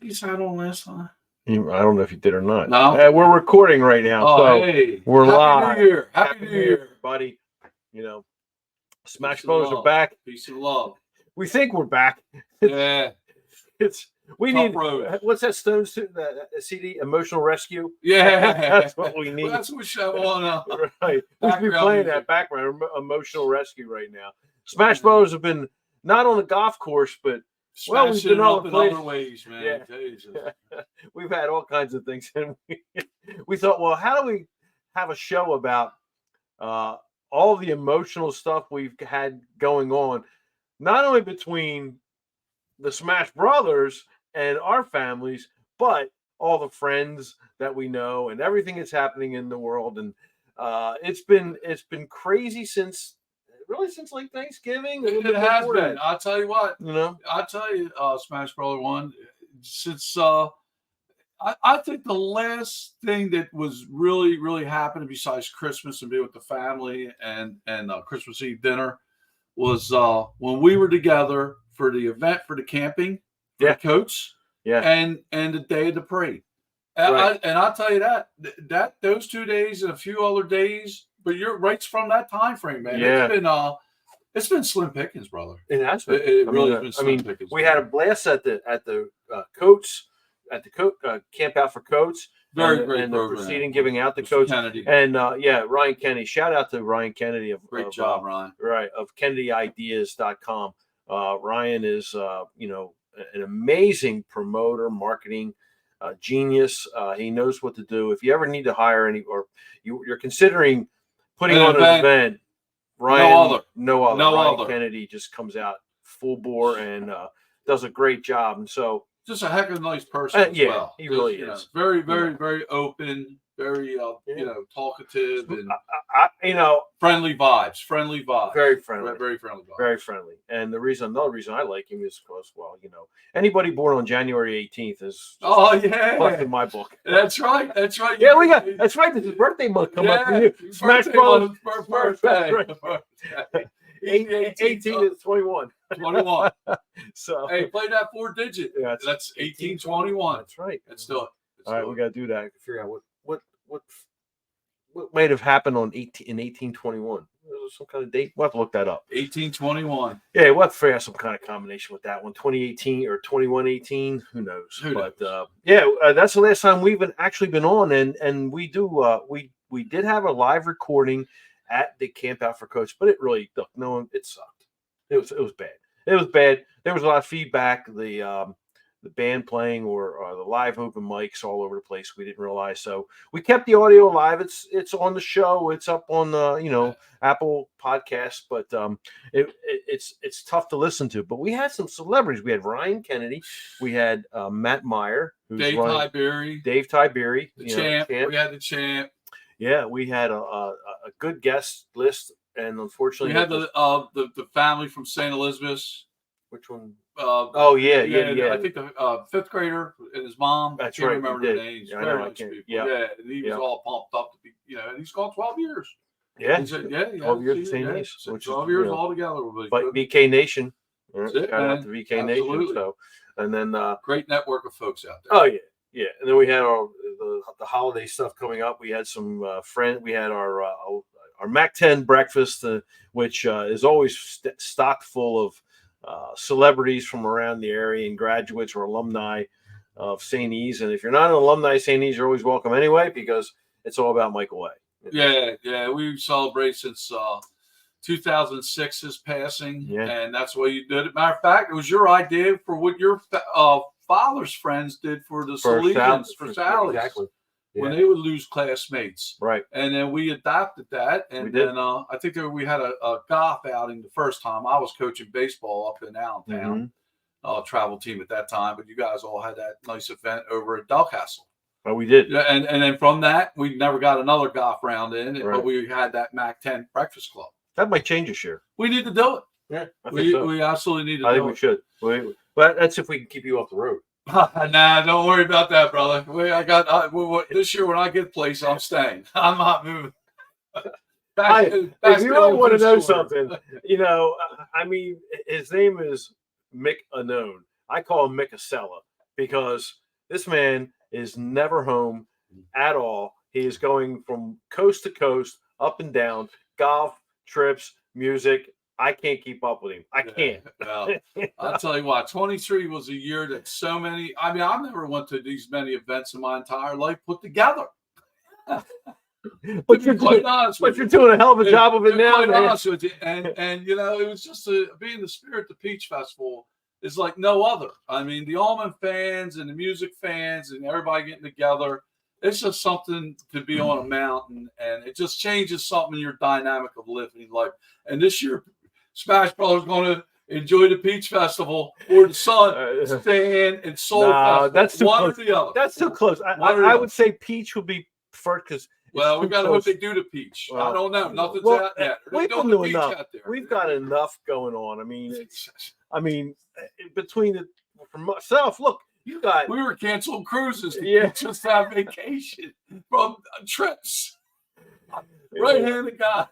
piece hat on last time? I don't know if you did or not. No. We're recording right now. Oh, so hey. we're Happy live. New Year. Happy New Year, buddy. Smash Bros are back. Peace and love. We think we're back. Yeah. We Tough need road. What's that Stones CD? Emotional Rescue. Yeah. That's what we need. Well, that's what we should have on. Right. We should be playing that background Emotional Rescue right now. Smash Bros have been not on the golf course, but we've been up in other ways, man. Yeah. We've had all kinds of things, and we thought, well, how do we have a show about all the emotional stuff we've had going on, not only between the Smash Brothers and our families, but all the friends that we know and everything that's happening in the world. And it's been crazy since like Thanksgiving. It has been. I'll tell you what. I'll tell you, Smash Brother One, since I think the last thing that was really, really happening besides Christmas and being with the family and Christmas Eve dinner was when we were together for the event for the camping, for the coats, and the day of the parade. Right. I'll tell you that those 2 days and a few other days, but you're right from that time frame, man. Yeah. It's been slim pickings, brother. It has been. It really has been slim pickings. We had a blast at the coats. At the camp out for coats, very great and program. The proceeding giving out the coats, Kennedy. And Ryan Kennedy. Shout out to Ryan Kennedy great job, Ryan. Right, of KennedyIdeas.com. Ryan is an amazing promoter, marketing genius. He knows what to do. If you ever need to hire or you're considering putting on an event, Ryan, no other. Kennedy just comes out full bore and does a great job. And so. Just a heck of a nice person as well. He really is. Very, very, very open, very talkative and friendly vibes. Very friendly. Very friendly vibes. Very friendly. And another reason I like him is because, anybody born on January 18th is plus in my book. That's right. Yeah, that's right. This is birthday month coming up for you. Smash Bros. Birthday. 18 to 21. 21. So hey, play that 4-digit. Yeah, that's 1821. That's right. Let's do it. All right, we got to do that. Figure out what might have happened in 1821. Some kind of date. We'll have to look that up. 1821. Yeah, we'll have to figure out some kind of combination with that one. 2018 or 2118. Who knows? But that's the last time we've actually been on, and we do. We did have a live recording at the Camp Out for Coach, but it really it sucked. It was bad. It was bad. There was a lot of feedback. The band playing or the live open mics all over the place. We didn't realize, so we kept the audio alive. It's on the show. It's up on the Apple Podcasts, but it's tough to listen to. But we had some celebrities. We had Ryan Kennedy. We had Matt Meyer, Dave Tiberi, the champ. We had the champ. Yeah, we had a good guest list, and unfortunately, we had the family from St. Elizabeth's. Which one? Yeah. I think the 5th grader and his mom. That's I can't right. remember their names. Very nice people. Yeah, and he was all pumped up to be. And he's gone 12 years. Yeah, he said, 12 years, St. Louis. 12 years all together. But VK Nation. That's it, shout out to VK Absolutely. Nation. So, and then great network of folks out there. Oh yeah. Yeah, and then we had the holiday stuff coming up. We had some friends. We had our Mac 10 breakfast, which is always stocked full of celebrities from around the area and graduates or alumni of St. E's. And if you're not an alumni of St. E's, you're always welcome anyway, because it's all about Michael A. Yeah. We celebrate since 2006's passing, and that's why you did it. Matter of fact, it was your idea for what your father's friends did for the Salesians, for Sally's. Exactly. When they would lose classmates. Right. And then we adopted that. And then I think we had a golf outing the first time. I was coaching baseball up in Allentown, travel team at that time. But you guys all had that nice event over at Delcastle. Oh, we did. Yeah, and then from that, we never got another golf round in. Right. But we had that Mac 10 Breakfast Club. That might change this year. We need to do it. Yeah, we absolutely need to do it. I think we should. But that's if we can keep you off the road. Nah, don't worry about that, brother. This year when I get a place, I'm staying. I'm not moving. If you really want to know something, I mean, his name is Mick Unknown. I call him Mick Acela. because this man is never home at all. He is going from coast to coast, up and down, golf, trips, music. I can't keep up with him. I can't. Well, I'll tell you what, 23 was a year that so many, I mean, I've never went to these many events in my entire life put together. But you're doing a hell of a job of it now, quite man. honest with you. And you know, it was just being the spirit. The Peach Festival is like no other. I mean, the Allman fans and the music fans and everybody getting together. It's just something to be on a mountain, and it just changes something in your dynamic of living life. And this year, Smash Brothers going to enjoy the Peach Festival or the Stand and Soul Festival. That's too one close. Or the other. That's too close. I would say Peach would be first because. Well, we got to hope they do the Peach. Well, I don't know. Nothing's out yet. We've been doing enough. We've got enough going on. I mean, between for myself, look, you got. We were canceling cruises. Yeah, just have vacation from trips. Right-handed guy.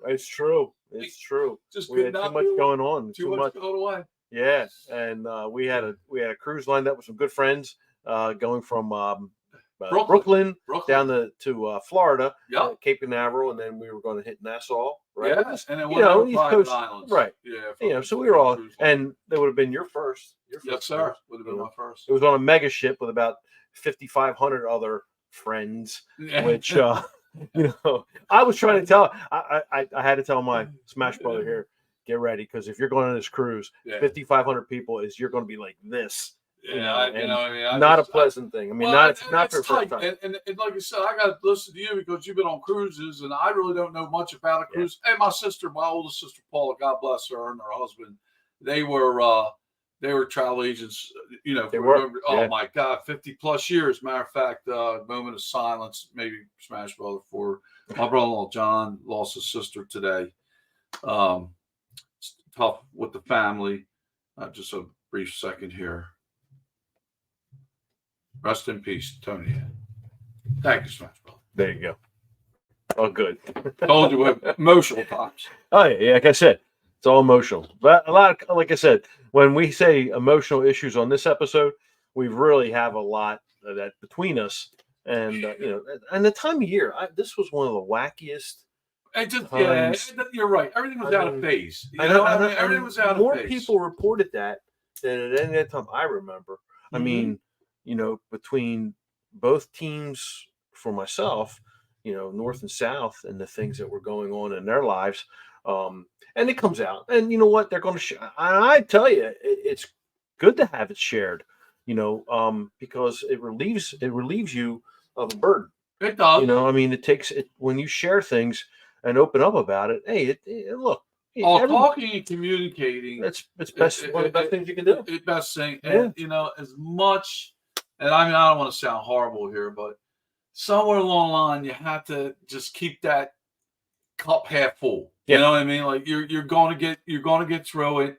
It's true. It's true. Just we had too much going on. Too much going away. Yeah, and we had a cruise lined up with some good friends going from. Brooklyn down to Florida, Cape Canaveral, and then we were going to hit Nassau, right? Yeah, and then East Coast Islands, right? Yeah, so we were all, and that would have been your first. Yes, sir. Would have been my first. It was on a mega ship with about 5,500 other friends, which I was trying to tell. I had to tell my Smash brother here, get ready because if you're going on this cruise, 5,500 people you're going to be like this. Not a pleasant thing. I mean, not for first time. And like I said, I got to listen to you because you've been on cruises, and I really don't know much about a cruise. And my oldest sister Paula, God bless her, and her husband, they were travel agents. You know, my God, 50+ years. Matter of fact, moment of silence, maybe Smash Brother for my brother-in-law John lost his sister today. It's tough with the family. Just a brief second here. Rest in peace, Tony. Thank you, Smash Brother. There you go. Oh, good. Told you emotional times. Oh yeah, like I said, it's all emotional. But a lot of, like I said, when we say emotional issues on this episode, we really have a lot of that between us, and and the time of year. This was one of the wackiest. You're right. Everything was out of phase. Everything was out of phase. More people reported that than at any time I remember. Mm-hmm. I mean. Between both teams for myself, North and South and the things that were going on in their lives. And it comes out and you know what, they're going to share. I tell you, it's good to have it shared, because it relieves you of a burden. It does. It takes it when you share things and open up about it. Hey, look. Talking and communicating. It's best. One of the best things you can do. It's best thing. And, as much. And I don't want to sound horrible here, but somewhere along the line, you have to just keep that cup half full. Yeah. You know what I mean? Like you're going to get through it.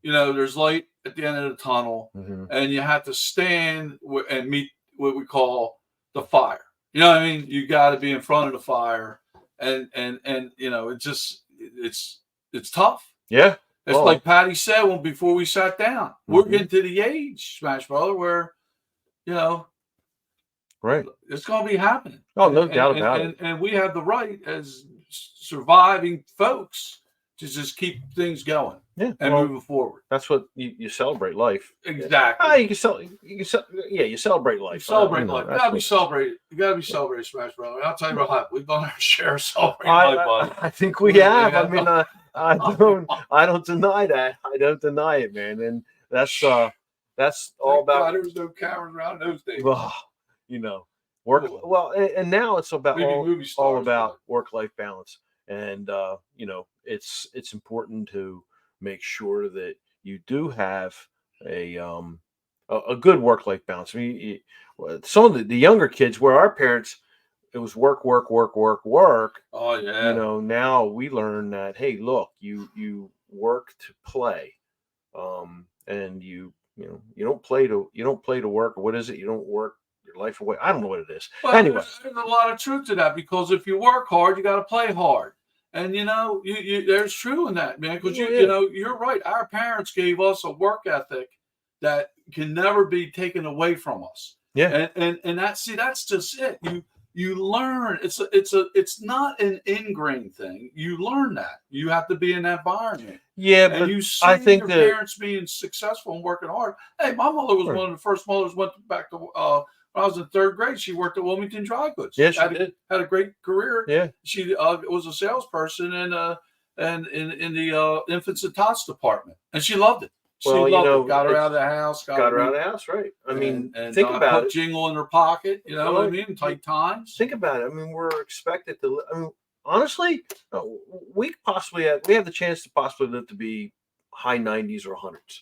There's light at the end of the tunnel, and you have to stand and meet what we call the fire. You know what I mean? You got to be in front of the fire, and it's tough. Yeah. It's like Patty said before we sat down. We're getting to the age, Smash Brother, where right, it's going to be happening. Oh, no doubt about it. And we have the right as surviving folks to just keep things going, and moving forward. That's what you celebrate life. Exactly. You celebrate life. You celebrate life. You gotta be celebrated. You gotta be celebrated, Smash Brother. I'll tell you what, we've done our share of celebrating life, bud. I think we have. I mean, I don't deny that. I don't deny it, man. And that's all about. There's no cameras around those days. Work well, and now it's about all about work-life balance, and it's important to make sure that you do have a good work-life balance. I mean, some of the younger kids, where our parents, it was work. Oh yeah. Now we learn that, hey, look, you work to play, and you don't play to work. Or what is it? You don't work your life away. I don't know what it is. But anyway, there's a lot of truth to that, because if you work hard, you got to play hard. And there's true in that, man. Because you're right. Our parents gave us a work ethic that can never be taken away from us. Yeah. And that's just it. You learn. It's not an ingrained thing. You learn that. You have to be in that environment. Yeah, And but you I see think your that parents being successful and working hard. Hey, my mother was one of the first mothers went back to when I was in third grade. She worked at Wilmington Dry Goods. Yeah, she did. Had a great career. Yeah. She was a salesperson and in the infants and tots department, and she loved it. She loved it. Got her out of the house. Got her out of the house, right? I mean, and think about it. Jingle in her pocket. You know what I mean? Tight times. Think about it. I mean, we're expected to. I mean, honestly, we have the chance to possibly live to be high 90s or 100s.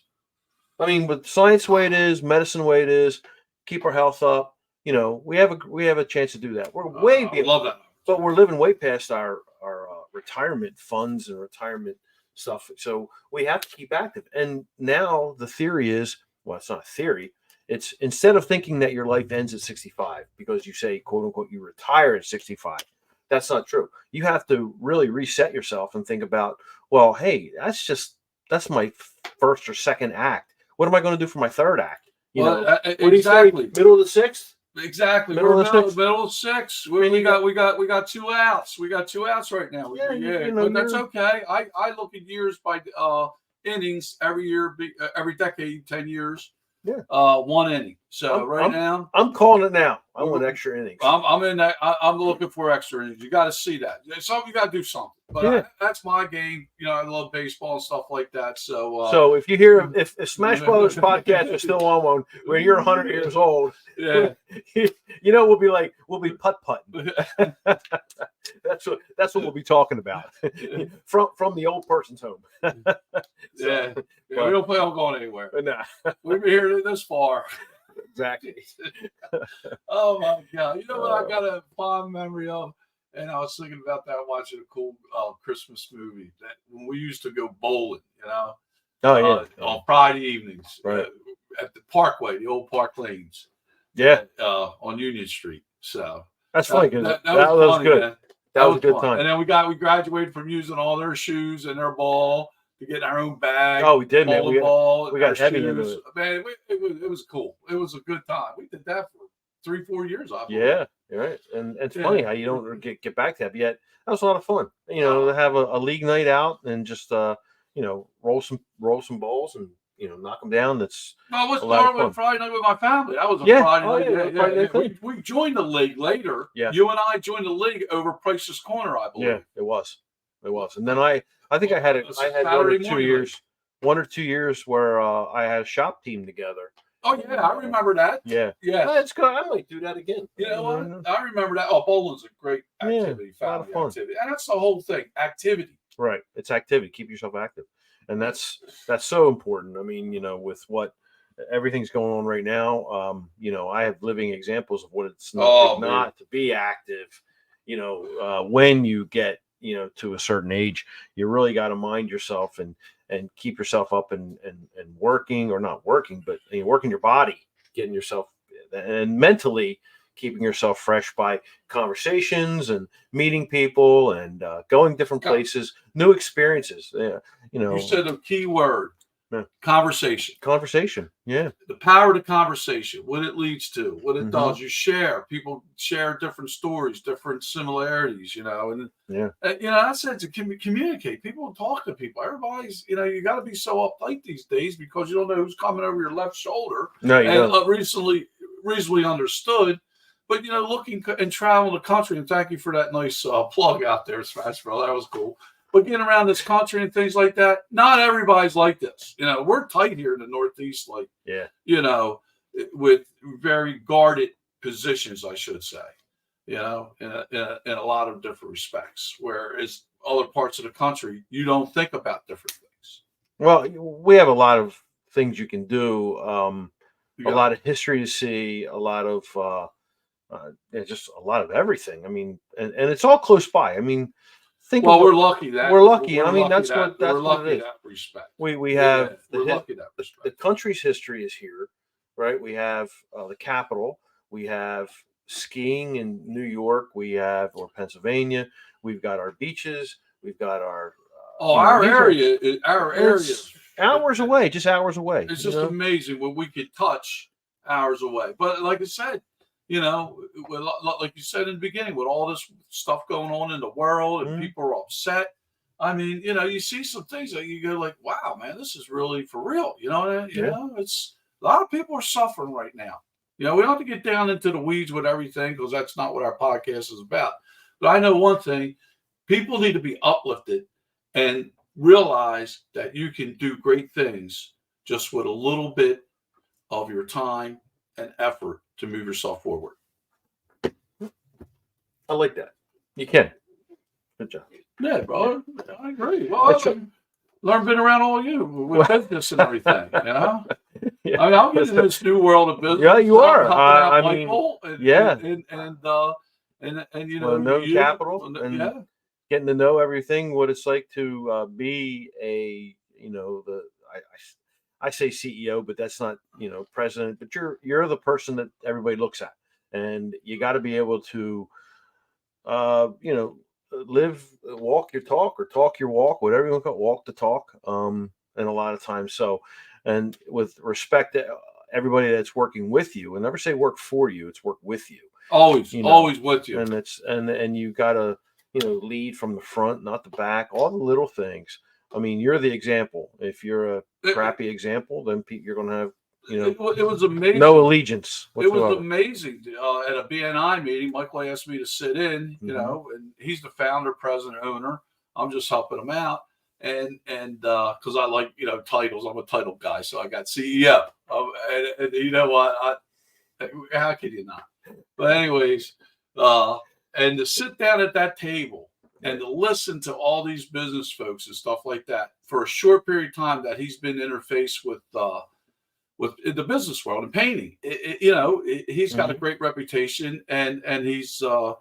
I mean, with science the way it is, medicine the way it is, keep our health up. You know, we have a chance to do that. We're way I love that, but we're living way past our retirement funds and retirement stuff. So we have to keep active. And now the theory is, well, it's not a theory. It's instead of thinking that your life ends at 65 because you say, quote unquote, you retire at 65. That's not true. You have to really reset yourself and think about, well, hey, that's my first or second act. What am I going to do for my third act? Exactly. Middle of the sixth? Exactly. We're middle of six. We got 2 outs. We got 2 outs right now. But that's okay. I look at years by innings every year, every decade, 10 years. Yeah. 1 inning. So now I'm calling it now. I want extra innings. I'm in that. I'm looking for extra innings. You got to see that. You got to do something. But that's my game. You know, I love baseball and stuff like that. So if you hear if Smash Brothers podcast is still on one when you're 100 years old, yeah, we'll be putt-putting. That's what we'll be talking about from the old person's home. We don't plan on going anywhere. Nah. We've been here this far. Exactly. Oh my God! You know what I got a fond memory of, and I was thinking about that watching a cool Christmas movie that when we used to go bowling. Oh yeah. On Friday evenings, right at the Parkway, the old Park Lanes. Yeah. On Union Street. So that's funny because that was good. Man. That was a good time. And then we graduated from using all their shoes and their ball to get our own bag. Oh, we did, man. We got heavy shoes. into it. Man, it was cool. It was a good time. We did that for 3-4 years. I believe. Yeah, you're right. And it's funny how you don't get back to that. But yet that was a lot of fun. To have a league night out and just roll some balls and knock them down. That's I was starting Friday night with my family. That was a Friday night. Yeah. We joined the league later. Yeah, you and I joined the league over Price's Corner, I believe. Yeah, it was. And then I think I had 1 or 2 years where I had a shop team together. Oh yeah, I remember that. Yeah. That's good. I might do that again. You know what? I remember that. Oh, bowling's a great activity, family activity, and that's the whole thing. Activity. Right. It's activity. Keep yourself active, and that's so important. I mean, with what everything's going on right now, I have living examples of what it's not to be active. When you get to a certain age, you really got to mind yourself and keep yourself up and working, or not working, but working your body, getting yourself and mentally keeping yourself fresh by conversations and meeting people and going different places, new experiences. You said a key word. Yeah. Conversation. Yeah. The power of the conversation, what it leads to, what it does. You share. People share different stories, different similarities, and that's it, to communicate. People talk to people. Everybody's, you got to be so uptight these days because you don't know who's coming over your left shoulder. No, you don't. Reasonably understood. But, looking and traveling the country, and thank you for that nice plug out there, Smash Bro. That was cool. But getting around this country and things like that, not everybody's like this. We're tight here in the Northeast, with very guarded positions, I should say, in a lot of different respects. Whereas other parts of the country, you don't think about different things. Well, we have a lot of things you can do, a lot of history to see, a lot of just a lot of everything. I mean, and it's all close by. I mean, we're lucky that we're lucky. I mean, that's what it is. That respect. We have the country's history is here, right? We have the capital. We have skiing in New York. We have or Pennsylvania. We've got our beaches. We've got our our area is Hours away, just hours away. It's just amazing what we could touch hours away. But like I said, like you said in the beginning, with all this stuff going on in the world and people are upset. I mean, you see some things that you go like, wow, man, this is really for real. It's a lot of people are suffering right now. We don't have to get down into the weeds with everything because that's not what our podcast is about. But I know one thing, people need to be uplifted and realize that you can do great things just with a little bit of your time and effort to move yourself forward. I like that. You can. Good job. Yeah, bro. I agree. Well, I've been around all you with business and everything, Yeah. I mean, I'm getting in this new world of business. Yeah, you are. I mean, known capital and getting to know everything, what it's like to be I say CEO, but that's not president, but you're the person that everybody looks at, and you got to be able to walk your talk or talk your walk, whatever you want to call it, walk the talk. And a lot of times, and with respect to everybody that's working with you, and never say work for you, it's work with you. Always with you. And it's and you gotta lead from the front, not the back. All the little things. I mean, you're the example. If you're a crappy example, then you're gonna have it was amazing. No allegiance whatsoever. It was amazing. At a BNI meeting, Michael asked me to sit in, and he's the founder, president, owner. I'm just helping him out. And because I like, titles, I'm a title guy. So I got CEO. And you know what? How could you not? But anyways, and to sit down at that table and to listen to all these business folks and stuff like that for a short period of time that he's been interfaced with in the business world and painting, he's got a great reputation, and he's going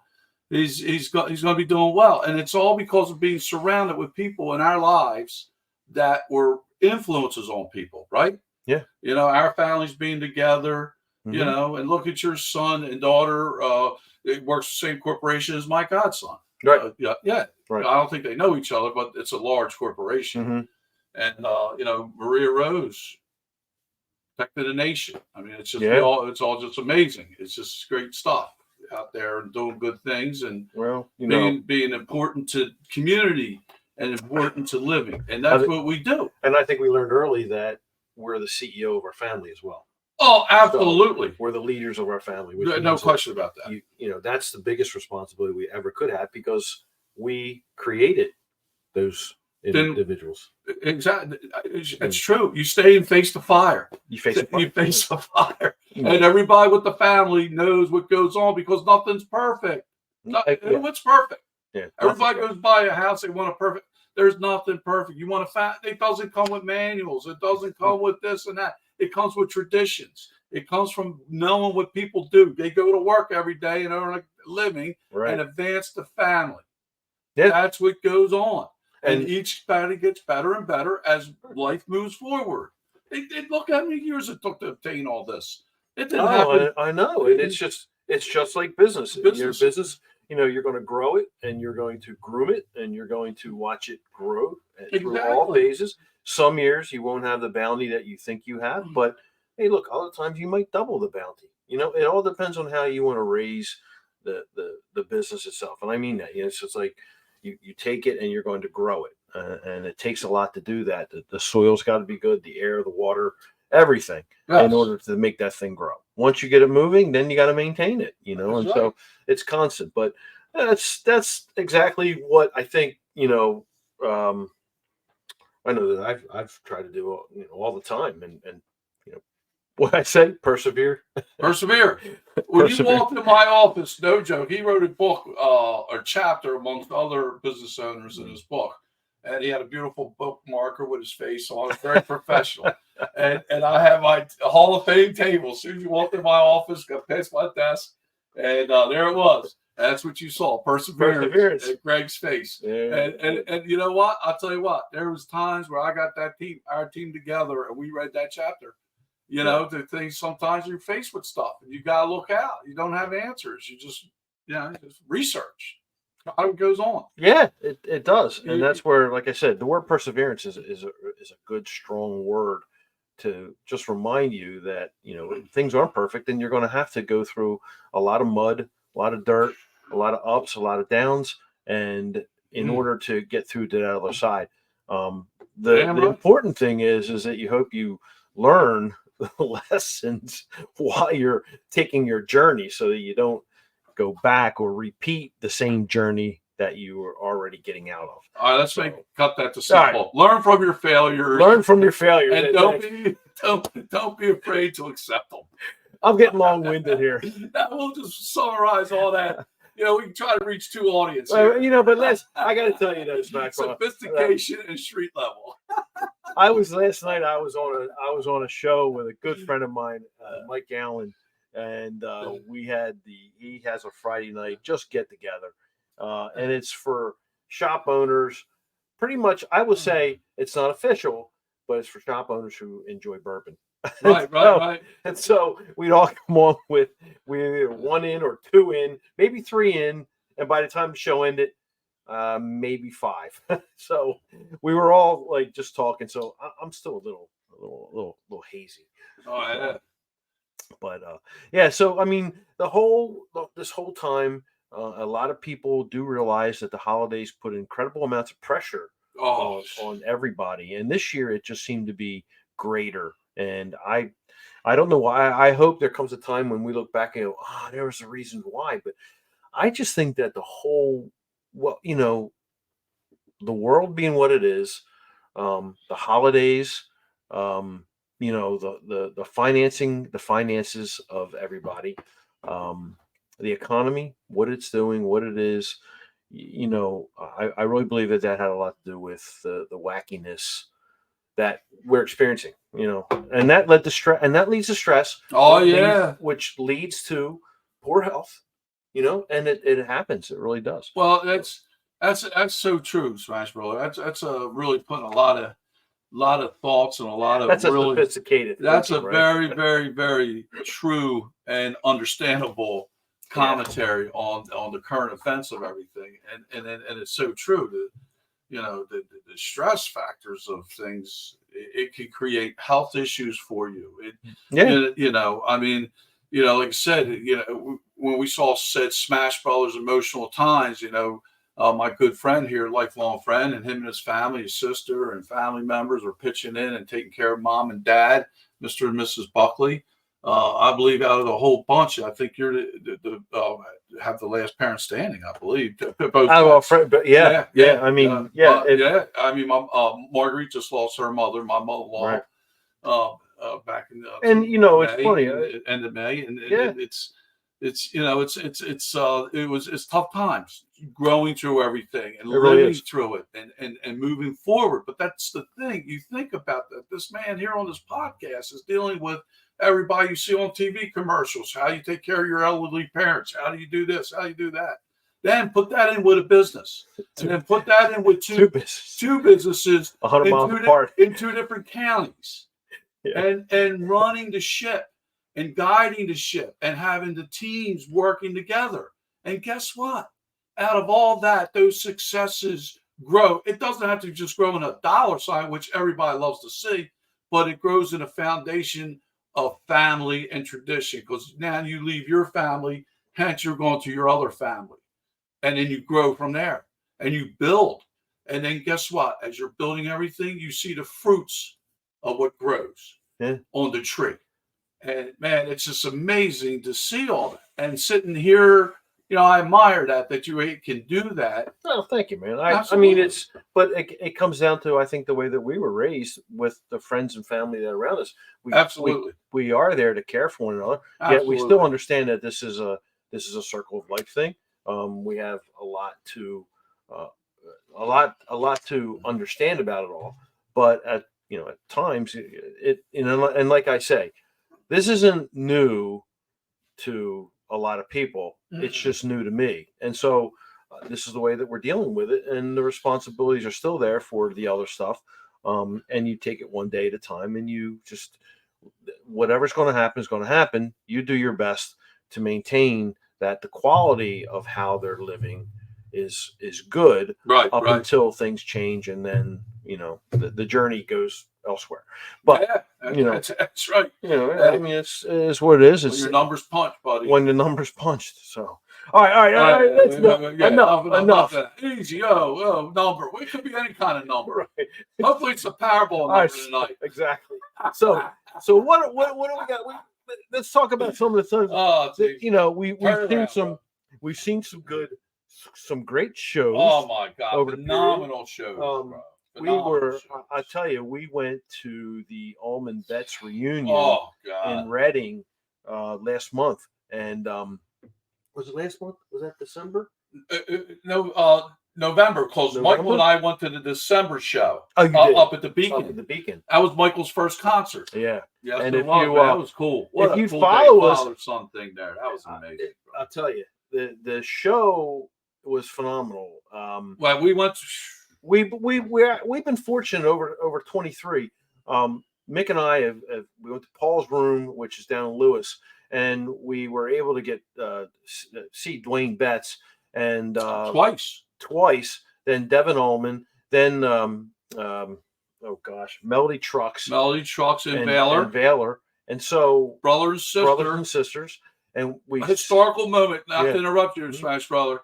to be doing well, and it's all because of being surrounded with people in our lives that were influences on people, right? Yeah. Our families being together, and look at your son and daughter. It works the same corporation as my godson. Right. Yeah. Right. I don't think they know each other, but it's a large corporation. And Maria Rose protected the nation. I mean, it's just it's all just amazing. It's just great stuff out there and doing good things and being important to community and important to living. And that's what we do. And I think we learned early that we're the CEO of our family as well. Oh, absolutely. So we're the leaders of our family. No question about that. That's the biggest responsibility we ever could have because we created those individuals. Exactly. It's true. You stay and face the fire. You face the fire. And everybody with the family knows what goes on because nothing's perfect. What's perfect? Yeah. Everybody goes by a house, they want a perfect. There's nothing perfect. You want it doesn't come with manuals. It doesn't come with this and that. It comes with traditions. It comes from knowing what people do. They go to work every day and earn a living and advance the family. Yeah. That's what goes on. And each family gets better and better as life moves forward. Look how many years it took to obtain all this. It didn't happen. I know. And it's just like business. Your business, you're going to grow it and you're going to groom it and you're going to watch it grow through all phases. Some years you won't have the bounty that you think you have, but hey, look, other times you might double the bounty. It all depends on how you want to raise the business itself. And I mean that, so it's like you take it and you're going to grow it. And it takes a lot to do that. The soil's got to be good, the air, the water, everything in order to make that thing grow. Once you get it moving, then you got to maintain it, so it's constant. But that's exactly what I think, I know that I've tried to do all the time, and what I say, persevere. Persevere. When you walked into my office, no joke, he wrote a book, a chapter amongst other business owners in his book, and he had a beautiful bookmarker with his face on it, very professional. And I have my Hall of Fame table. As soon as you walked in my office, got past my desk, and there it was. That's what you saw, perseverance at Greg's face. Yeah. And you know what? I'll tell you what. There was times where I got our team together, and we read that chapter. The things sometimes you're faced with stuff, and you gotta look out. You don't have answers. You just research. How it goes on. Yeah, it does, and that's where, like I said, the word perseverance is a good strong word to just remind you that things aren't perfect, and you're going to have to go through a lot of mud, a lot of dirt, a lot of ups, a lot of downs, and in order to get through to that other side. The important thing is that you hope you learn the lessons while you're taking your journey, so that you don't go back or repeat the same journey that you were already getting out of. All right, let's cut that to simple. Right. Learn from your failures. Learn from your failures, and don't be afraid to accept them. I'm getting long-winded here. We'll just summarize all that. We can try to reach two audiences. But I got to tell you this, Mac. Sophistication and street level. Last night. I was on a show with a good friend of mine, Mike Allen, and he has a Friday night just get together, and it's for shop owners. Pretty much, I would say it's not official, but it's for shop owners who enjoy bourbon. Right. And so we'd all come on with either 1 in or 2 in, maybe 3 in, and by the time the show ended, maybe 5. So we were all like just talking. So I'm still a little hazy. Oh yeah. But yeah. So I mean, this whole time, a lot of people do realize that the holidays put incredible amounts of pressure on everybody, and this year it just seemed to be greater. And I don't know why. I hope there comes a time when we look back and go, there was a reason why. But I just think that the world being what it is, the holidays, the the finances of everybody, the economy, what it's doing, what it is. I really believe that had a lot to do with the wackiness that we're experiencing, and that led to stress, and that leads to stress. Oh yeah, which leads to poor health, and it happens. It really does. Well, that's so true, Smash Brother. That's really putting a lot of thoughts and a lot of that's really sophisticated. That's thinking, a right? very, very, very true and understandable commentary on the current events of everything, and it's so true that the stress factors of things, it can create health issues for you. I mean, like I said, when we said Smash Brothers Emotional Times, my good friend here, lifelong friend, and him and his family, his sister and family members were pitching in and taking care of mom and dad, Mr. and Mrs. Buckley. I believe out of the whole bunch, I think you're have the last parent standing. I believe. Both yeah. I mean, I mean, my Marguerite just lost her mother, my mother-in-law, back in it's funny, end of May, and it's tough times growing through everything and living through it and moving forward. But that's the thing. You think about that. This man here on this podcast is dealing with everybody you see on TV commercials. How you take care of your elderly parents. How do you do this? How do you do that? Then put that in with a business. And then put that in with two businesses 100 miles apart in 2 different counties. Yeah. And running the ship and guiding the ship and having the teams working together. And guess what? Out of all that, those successes grow. It doesn't have to just grow in a dollar sign, which everybody loves to see, but it grows in a foundation of family and tradition. Because now you leave your family, hence you're going to your other family. And then you grow from there and you build. And then guess what? As you're building everything, you see the fruits of what grows on the tree. And man, it's just amazing to see all that. And sitting here, I admire that you can do that. Oh, thank you, man. I mean, it comes down to, I think, the way that we were raised with the friends and family that are around us. Absolutely. We are there to care for one another. Yet we still understand that this is a circle of life thing. We have a lot to understand about it all. But at times and like I say, this isn't new to a lot of people. It's just new to me. And so this is the way that we're dealing with it. And the responsibilities are still there for the other stuff. And you take it one day at a time, and you just, whatever's going to happen is going to happen. You do your best to maintain that the quality of how they're living is good Right. up Right. until things change, and then the journey goes elsewhere. But yeah, that's right. I mean, it's what it is. When It's your numbers punch, buddy. when the numbers punched. So, all right. Let's enough. Easy. Number. It could be any kind of number. Right. Hopefully, it's a Powerball number tonight. Exactly. So what do we got? Let's talk about some of the things. We've seen some great shows. Oh my God! Over phenomenal shows. I tell you, we went to the Allman Betts reunion in Reading last month, and was it last month? Was that December? No, November. Because Michael and I went to the December show up at the Beacon. Up at the Beacon. That was Michael's first concert. Yeah. Yes, and that was cool. What if you cool follow us, father-son thing there, that was amazing. I'll tell you, the show was phenomenal. Well, we went. We've been fortunate over 23. Mick and I we went to Paul's Room, which is down in Lewis, and we were able to get see Dwayne Betts and twice. Then Devin Allman, then Melody Trucks and Valor, and so brothers and sisters, and we historical moment. Not to interrupt you, Smash Brother.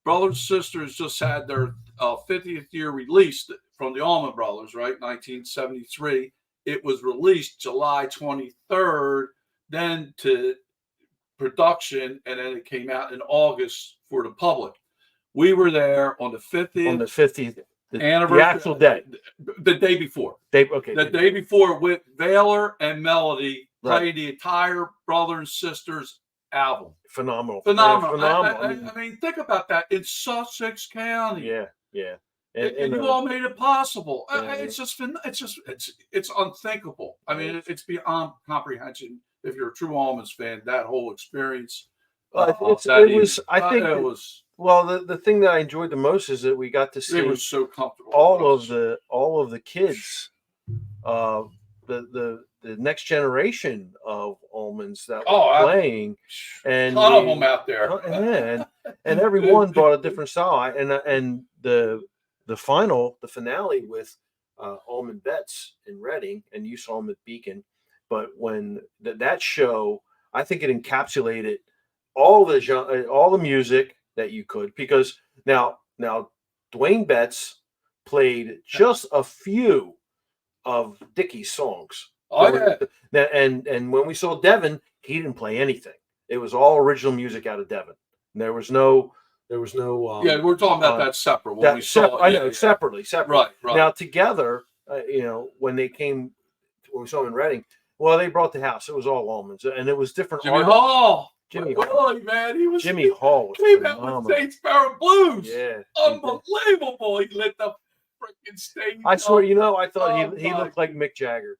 Brothers and Sisters just had their 50th year release from the Allman Brothers, right? 1973. It was released July 23rd, then to production, and then it came out in August for the public. We were there on the 50th anniversary, the actual day, the day before. The day before with Valor and Melody playing the entire Brother and Sisters album. Phenomenal. I mean, think about that in Sussex County. Yeah. And you all made it possible. It's unthinkable. I mean, it's beyond comprehension. If you're a true Allman's fan, that whole experience. The thing that I enjoyed the most is that we got to see. They were so comfortable. All of the kids, the next generation of Allmans that were playing, and a ton of them out there, and everyone brought a different style. And the finale with Allman Betts in Reading, and you saw him at Beacon. But when that show, I think it encapsulated all the music that you could, because now Dwayne Betts played just a few of Dickie's songs. And when we saw Devin, he didn't play anything. It was all original music out of Devin. There was no. We're talking about that separate. When we saw separately. Right. Now together, when we saw them in Reading, well, they brought the house. It was all Allmans, and it was different. Jimmy Hall. Jimmy Hall, man, Jimmy Hall came out with St. Sparrow Blues. Yeah, unbelievable. He lit the freaking stage. I swear, I thought he looked like Mick Jagger.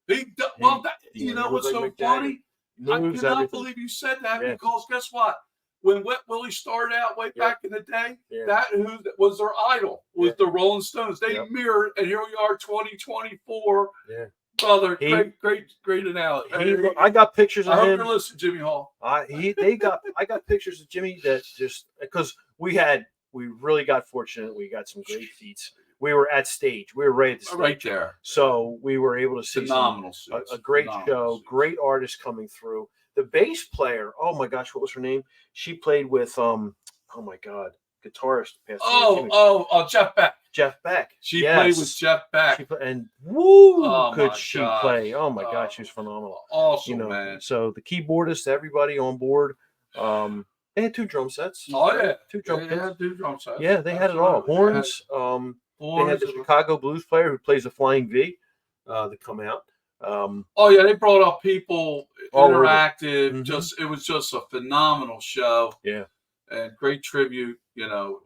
What's so funny? I cannot believe you said that, because guess what? When Wet Willie started out way back in the day, that who was their idol was the Rolling Stones. They mirrored, and here we are, 2024. Yeah. Brother, great analogy. I got pictures of him. I hope you're listening, Jimmy Hall. I got pictures of Jimmy that just, because we really got fortunate. We got some great seats. We were at stage. We were right at the stage. Right there. So we were able to see a great show, great artists coming through. The bass player, oh my gosh, what was her name? She played with guitarist. Jeff Beck. Jeff Beck. She played with Jeff Beck. Could she play? Oh my gosh, she was phenomenal. Awesome, man. So the keyboardist, everybody on board. They had 2 drum sets. Oh yeah, 2 drum They had 2 drum sets. Yeah, they had it all. Horns. They had the Chicago blues player who plays the Flying V to come out. They brought up people interactive. Mm-hmm. It was just a phenomenal show. Yeah, and great tribute.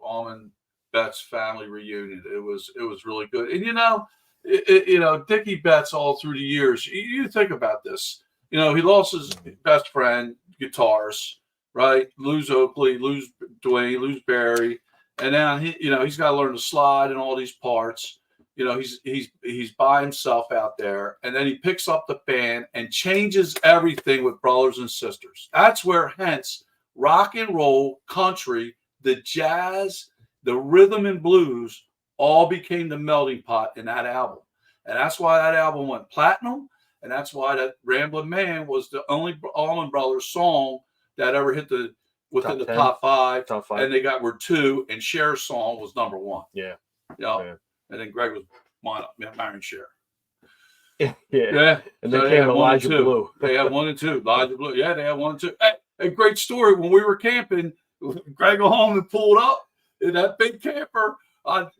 Allman Betts family reunion. It was really good. And Dickie Betts all through the years. You think about this. He lost his best friend, guitarist, right? Lose Oakley, lose Dwayne, lose Barry, and now he's got to learn to slide and all these parts. He's by himself out there, and then he picks up the band and changes everything with Brothers and Sisters. That's where, hence, rock and roll, country, the jazz, the rhythm and blues all became the melting pot in that album. And that's why that album went platinum. And that's why that Ramblin' Man was the only Allman Brothers song that ever hit within the top five. And they were 2, and Cher's song was number 1. Yeah. Yeah. And then Greg was marrying Cher. Yeah. And then came Elijah Blue. They had 1 and 2. Elijah Blue. Yeah, they had 1 and 2. Hey, a great story. When we were camping, Greg Allman pulled up in that big camper.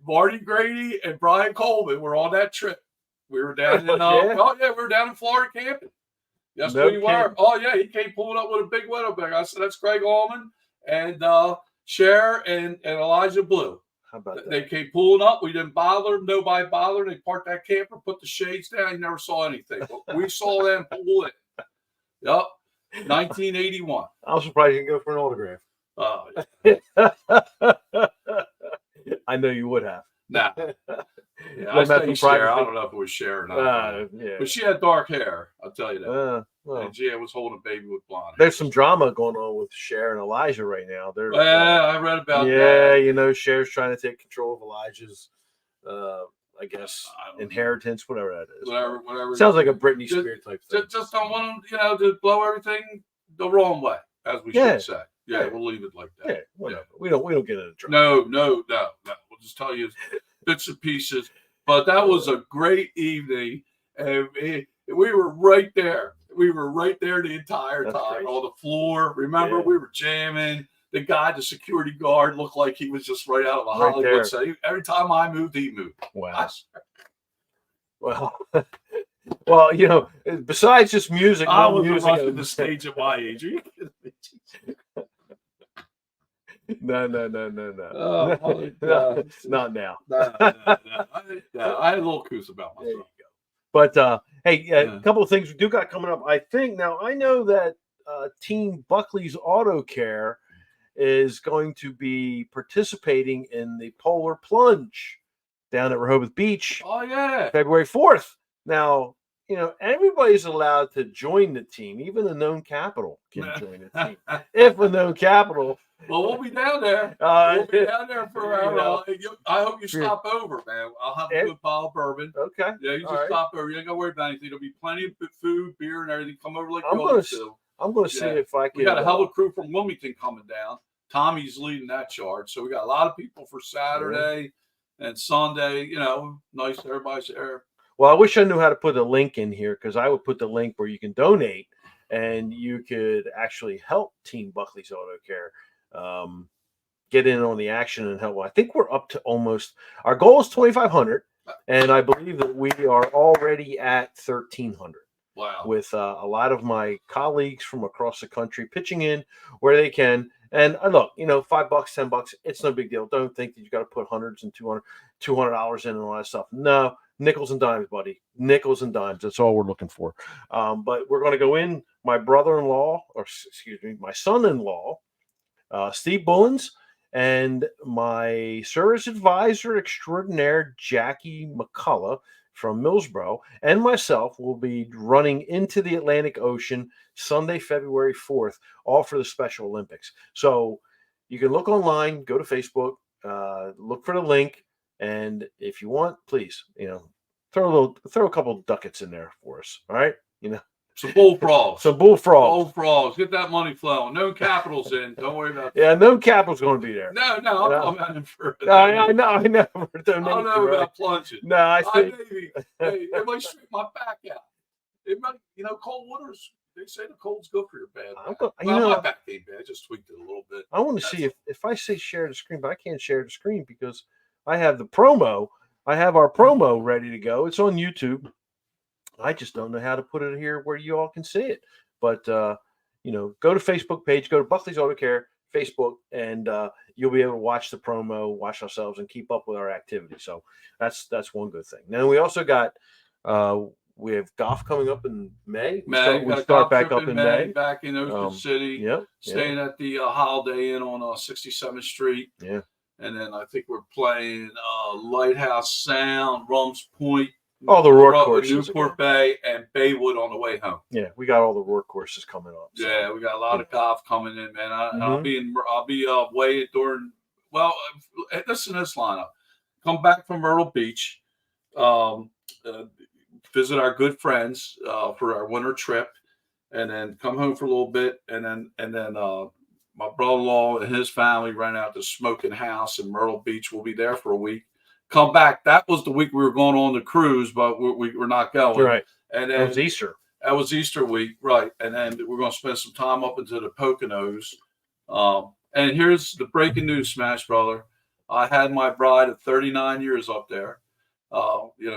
Marty Grady and Brian Coleman were on that trip. We were down in we were down in Florida camping. Yes, we were. Oh yeah, he came pulling up with a big window bag. I said, that's Greg Allman and Cher and Elijah Blue. How about that? They came pulling up. We didn't bother them. Nobody bothered. They parked that camper, put the shades down. You never saw anything. But we saw them pull in. Yep. 1981. I'm surprised you didn't go for an autograph. Oh, yeah. I know you would have. Nah. Yeah, I don't know if it was Cher or not. But she had dark hair. I'll tell you that. And she was holding a baby with blonde hair. There's some drama going on with Cher and Elijah right now. I read about that. Yeah, you know, Cher's trying to take control of Elijah's, I guess, inheritance, whatever that is. Whatever. Sounds like a Britney Spears type thing. Just don't want them, to blow everything the wrong way, as we should say. Yeah, we'll leave it like that. Yeah, whatever. We don't get into trouble. No. We'll just tell you bits and pieces. But that was a great evening, and we were right there. We were right there the entire time on the floor. Remember, we were jamming. The security guard, looked like he was just right out of a Hollywood set. Every time I moved, he moved. Wow. Well, you know, besides just music, I was running the stage at my age. Are you kidding me? No. Oh, no. Not now. No. I had a little goose about myself. But hey, a couple of things we do got coming up. I know that Team Buckley's Auto Care is going to be participating in the Polar Plunge down at Rehoboth Beach. Oh yeah, February 4th. Now, you know, everybody's allowed to join the team. Even a known capital can join the team. If a known capital. Well, we'll be down there. We'll be down there for our. I hope you stop over, man. I'll have a good bottle of bourbon. Okay. Yeah, you just stop over. You ain't got to worry about anything. There'll be plenty of food, beer, and everything. Come over like you always do. I'm going to see if I can. We got a hell of a crew from Wilmington coming down. Tommy's leading that charge. So we got a lot of people for Saturday and Sunday. You know, nice. Everybody's there. Well, I wish I knew how to put a link in here, because I would put the link where you can donate and you could actually help Team Buckley's Auto Care get in on the action and help. I think we're up to our goal is 2,500, and I believe that we are already at 1,300. Wow. With a lot of my colleagues from across the country pitching in where they can. And look, you know, $5, $10, it's no big deal. Don't think that you got to put hundreds and $200 in and all that stuff. No, nickels and dimes, buddy. Nickels and dimes. That's all we're looking for. But we're going to go in. My son-in-law, Steve Bullins, and my service advisor extraordinaire, Jackie McCullough from Millsboro, and myself will be running into the Atlantic Ocean Sunday, February 4th, all for the Special Olympics. So you can look online, go to Facebook, look for the link, and if you want, please, you know, throw a couple of ducats in there for us. All right, you know. Some bullfrogs. Bullfrogs. Get that money flowing. No capital's in. Don't worry about that. Yeah, no capital's going to be there. No, I'm not in for it. I know. I don't know about plunging. No, I think. It might straighten my back out. It might, cold waters. They say the cold's good for your bad back. My back ain't bad. I just tweaked it a little bit. I want to see if I say share the screen, but I can't share the screen because I have the promo. I have our promo ready to go. It's on YouTube. I just don't know how to put it here where you all can see it. But, go to Facebook page, go to Buckley's Auto Care, Facebook, and you'll be able to watch the promo, watch ourselves, and keep up with our activity. So that's one good thing. Now, we also got we have golf coming up in May. We start back up in May. Back in Ocean City. Staying at the Holiday Inn on 67th Street. Yeah. And then I think we're playing Lighthouse Sound, Rums Point. All the road courses, Newport Bay and Baywood on the way home. Yeah, we got all the road courses coming up. So. Yeah, we got a lot of golf coming in, man. I'll be away during Well, listen to this lineup. Come back from Myrtle Beach, um, visit our good friends for our winter trip, and then come home for a little bit, and then my brother-in-law and his family ran out to Smoking House in Myrtle Beach. We'll be there for a week. Come back. That was the week we were going on the cruise, but we were not going. Right. And That then was Easter. that was Easter week, right? And then we're going to spend some time up into the Poconos. And here's the breaking news, Smash Brother. I had my bride at 39 years up there.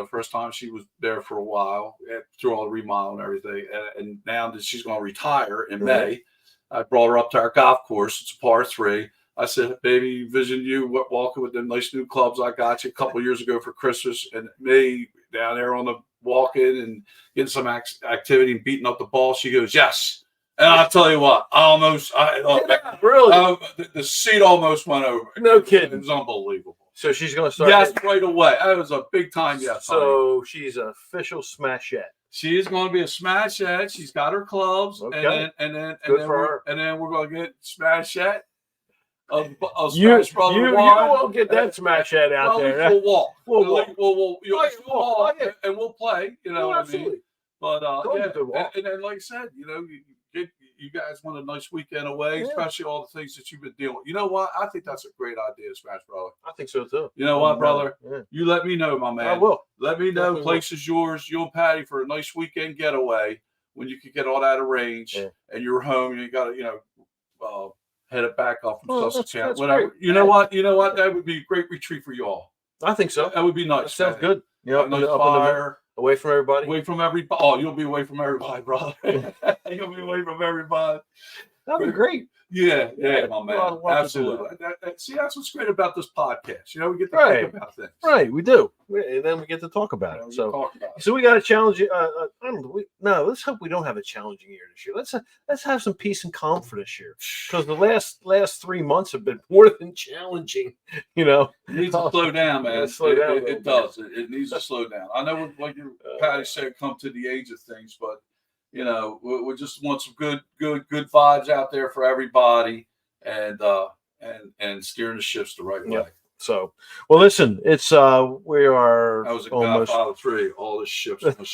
First time she was there for a while through all the remodel and everything. And now that she's going to retire in May, I brought her up to our golf course. It's a par 3. I said, baby, vision you walking with them nice new clubs I got you a couple of years ago for Christmas. And me down there on the walking and getting some activity and beating up the ball. She goes, yes. And I'll tell you what, really, the seat almost went over. No kidding. It was unbelievable. So she's going to start. Yes, right away. That was a big time yes. So honey. She's an official smashette. She is going to be a smashette. She's got her clubs, okay. and then we're going to get smashette. You won't get that smashette out there. We'll walk. We'll walk. You'll walk, and we'll play. You know what absolutely. I mean? But and then like I said, you guys want a nice weekend away, especially all the things that you've been dealing with. You know what? I think that's a great idea, Smash Brother. I think so too. You know what, brother? Yeah. You let me know, my man. I will. Let me know. Place is yours. You and Patty for a nice weekend getaway when you can get all that arranged and you're home. You got to head it back off from Sussex. Whatever. Great. You know what? That would be a great retreat for you all. I think so. That would be nice. That sounds good. Nice fire. Away from everybody? Away from everybody. Oh, you'll be away from everybody, brother. You'll be away from everybody. That'd be great. Yeah, my man. Absolutely. See, that's what's great about this podcast. We get to think about things. Right, we do. And then we get to talk about it. So we got a challenge. Let's hope we don't have a challenging year this year. Let's have some peace and calm for this year. Because the last 3 months have been more than challenging. It needs to slow down, man. Slow down. It does. It needs to slow down. I know, like Patty said, come to the age of things, but we just want some good vibes out there for everybody, and steering the ships the right way. So, well, listen, it's we are. That was a Godfather 3. All the ships must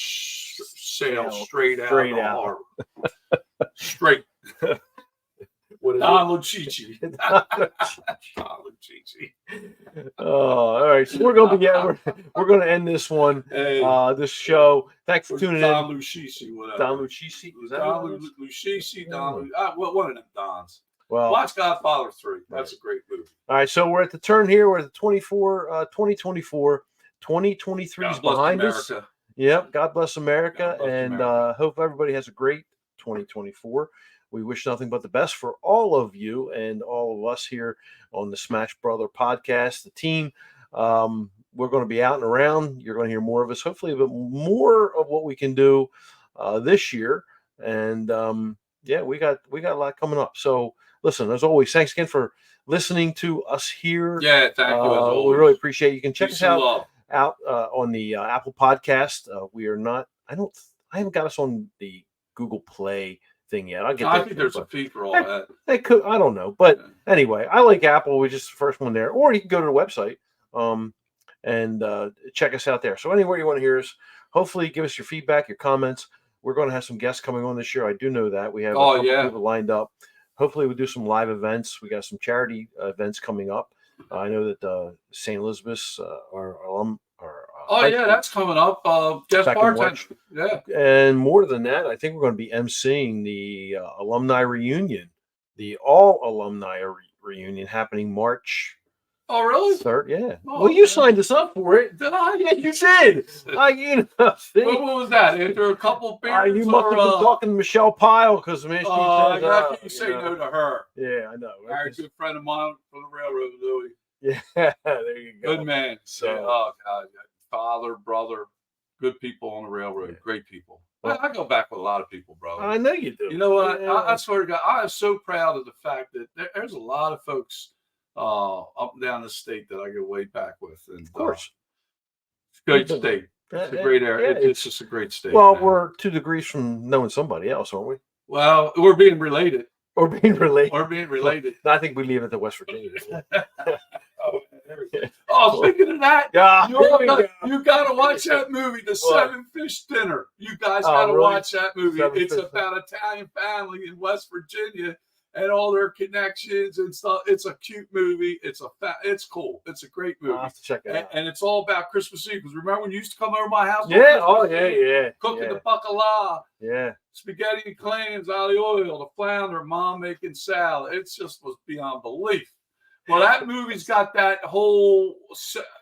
sail straight out of the harbor. Straight. Don Lucici. All right. So we're going to end this one. This show. Thanks for tuning in. Don Lucici, whatever. Don Lucici. Was that Don Lucici? One of them Dons. Well, watch Godfather 3. That's a great movie. All right. So we're at the turn here. We're at the 2024. 2023 is behind us. Yep. God bless America. Hope everybody has a great 2024. We wish nothing but the best for all of you and all of us here on the Smash Brother podcast, the team. We're going to be out and around. You're going to hear more of us, hopefully a bit more of what we can do this year. And we got a lot coming up. So listen, as always, thanks again for listening to us here. Yeah, thank you. We really appreciate it. You can check us out on the Apple Podcast. We are not. I haven't got us on the Google Play thing yet. I think there's a fee for all that. They could. I don't know, but anyway, I like Apple. We're just the first one there, or you can go to the website and check us out there. So anywhere you want to hear us, hopefully give us your feedback, your comments. We're going to have some guests coming on this year. I do know that we have a couple people lined up. Hopefully, we'll do some live events. We got some charity events coming up. I know that St. Elizabeth's, our alum, that's coming up. Guest bartender. Yeah. And more than that, I think we're going to be emceeing the alumni reunion, the all alumni reunion happening March. Oh, really? 3rd, yeah. Well, you signed us up for it. Did I? Yeah, you did. What was that? After a couple of beers? You must have been talking to Michelle Pyle because man, she said, you say no to her. Yeah, I know. Our good friend of mine from the railroad, Louis. Yeah, there you go. Good man. So, God, father, brother, good people on the railroad, great people. I go back with a lot of people, brother. I know you do. You know what? I swear to God, I am so proud of the fact that there's a lot of folks up and down the state that I go way back with. And, of course. It's a great state. It's a great area. It's just a great state. Well, we're 2 degrees from knowing somebody else, aren't we? Well, we're being related. Or being related. Or being related. I think we leave it to West Virginia. story. Oh, speaking of that, Yeah, you got to watch that movie, The Seven Fish Dinner. You guys got to watch that movie. It's about Italian family in West Virginia and all their connections and stuff. It's a cute movie. It's cool. It's a great movie. I'll have to check it out. And it's all about Christmas Eve. Because remember when you used to come over my house? Yeah. Oh, yeah. Cooking the bacala. Yeah. Spaghetti and clams, olive oil, the flounder, mom making salad. It just was beyond belief. Well, that movie's got that whole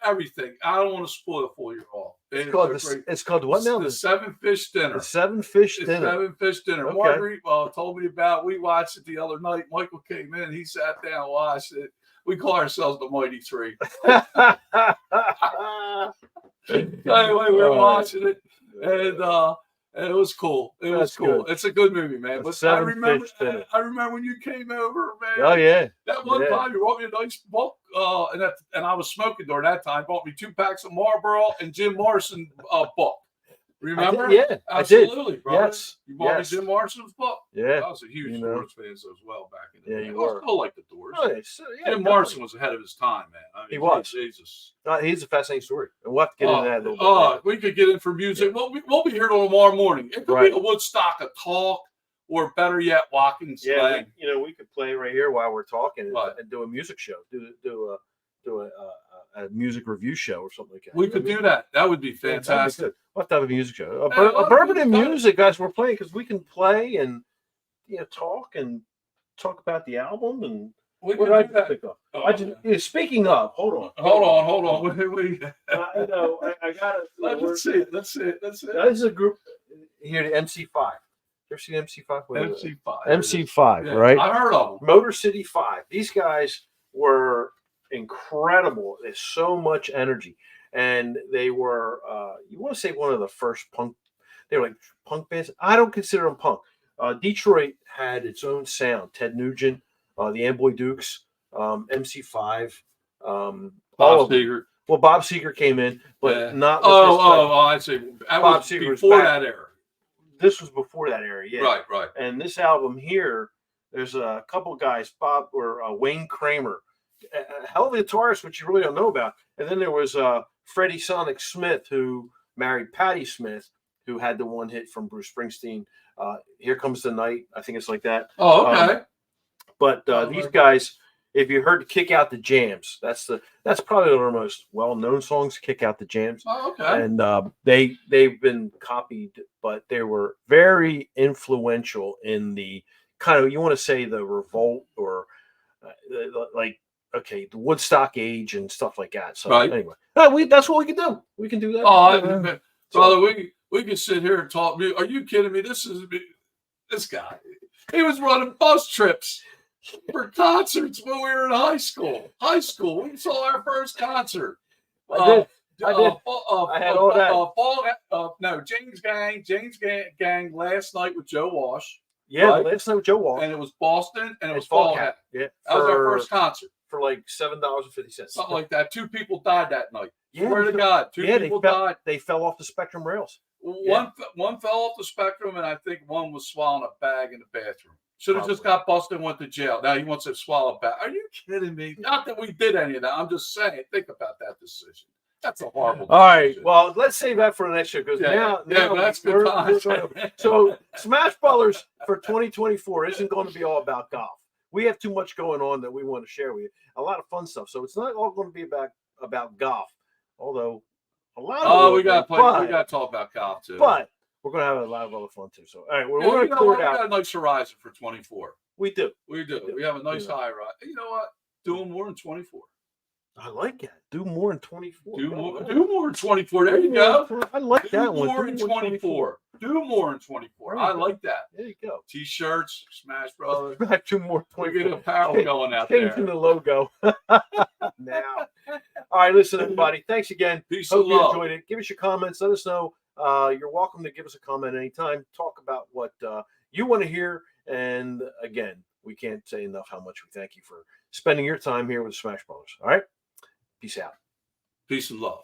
everything. I don't want to spoil it for you all. It's called what now? The Seven Fish Dinner. The Seven Fish Dinner. Seven Fish Dinner. Okay. Marguerite told me about. We watched it the other night. Michael came in. He sat down and watched it. We call ourselves the Mighty Three. Anyway, we were watching it, and it was cool. It was cool. Good. It's a good movie, man. But I remember when you came over, man. Oh yeah. That one time you brought me a nice book, and I was smoking during that time. Bought me 2 packs of Marlboro and Jim Morrison book. Remember? Yeah, absolutely, I did. brother. Yes. You bought me Jim Morrison's book. Yeah. I was a huge Doors fan as well back in the day. You were. I still like the Doors. Oh, Jim Morrison was ahead of his time, man. I mean, he was. Jesus. He's a fascinating story. And we'll have to get into that a little bit. We could get in for music. Yeah. We'll be here tomorrow morning. It could be a Woodstock, a talk, or better yet, walking slang. Yeah, we could play right here while we're talking and do a music show. Do a music review show or something like that. We could do that. That would be fantastic. We'll have to have a music show. A bourbon and music, guys. We're playing because we can play and talk about the album and. We can do that. Speaking of, hold on. I got it. Let's see it. This is a group here, the MC5. You ever seen MC5? MC5. MC5, right? I heard of them. Motor City 5. These guys were incredible. There's so much energy. And they were, you want to say one of the first punk, they were like punk bands. I don't consider them punk. Detroit had its own sound. Ted Nugent, the Amboy Dukes, MC5, Bob Seger. Well, Bob Seger came in, but not. I see. Bob Seger before that era. This was before that era, yeah. Right. And this album here, there's a couple of guys, Wayne Kramer, a hell of a guitarist, which you really don't know about. And then there was Freddie Sonic Smith, who married Patti Smith, who had the one hit from Bruce Springsteen. Here Comes the Night. I think it's like that. Oh, okay. But these guys, if you heard "Kick Out the Jams," that's probably one of the most well-known songs. "Kick Out the Jams." Oh, okay. And they've been copied, but they were very influential in the kind of, you want to say, the revolt or the Woodstock age and stuff like that. So anyway, that's what we can do. We can do that. Brother, we can sit here and talk. Are you kidding me? This guy. He was running bus trips for concerts when we were in high school. We saw our first concert. I did. I had all that. James Gang last night with Joe Walsh. Yeah, last night with Joe Walsh. And it was Boston, and it was Fall Hat. Yeah. That was our first concert. For like $7.50. Something like that. 2 people died that night. Yeah, swear to God. 2 people died. They fell off the Spectrum rails. One fell off the Spectrum, and I think one was swallowing a bag in the bathroom. Should have just got busted and went to jail. Now he wants to swallow a bag. Are you kidding me? Not that we did any of that. I'm just saying. Think about that decision. That's a horrible decision. All right. Well, let's save that for the next show because now that's good time. So Smash Brothers for 2024 isn't going to be all about golf. We have too much going on that we want to share with you. A lot of fun stuff. So it's not all going to be about golf, although a lot of we got to talk about golf too. But we're going to have a lot of other fun too. So all right, we're going to clear it out. We got a nice horizon for 24. We do. We have a nice high rise. You know what? Doing more than 24. I like that. Do more in 24. Do more in 24. There you go. I like that one. Do more in 24. Do more in 24. I like that. There you go. T-shirts, Smash Brothers. I 2 more. We get apparel going out there. Changing the logo. Now. All right, listen, everybody. Thanks again. Peace Hope and you love. enjoyed it. Give us your comments. Let us know. You're welcome to give us a comment anytime. Talk about what you want to hear. And again, we can't say enough how much we thank you for spending your time here with Smash Brothers. All right? Peace out. Peace and love.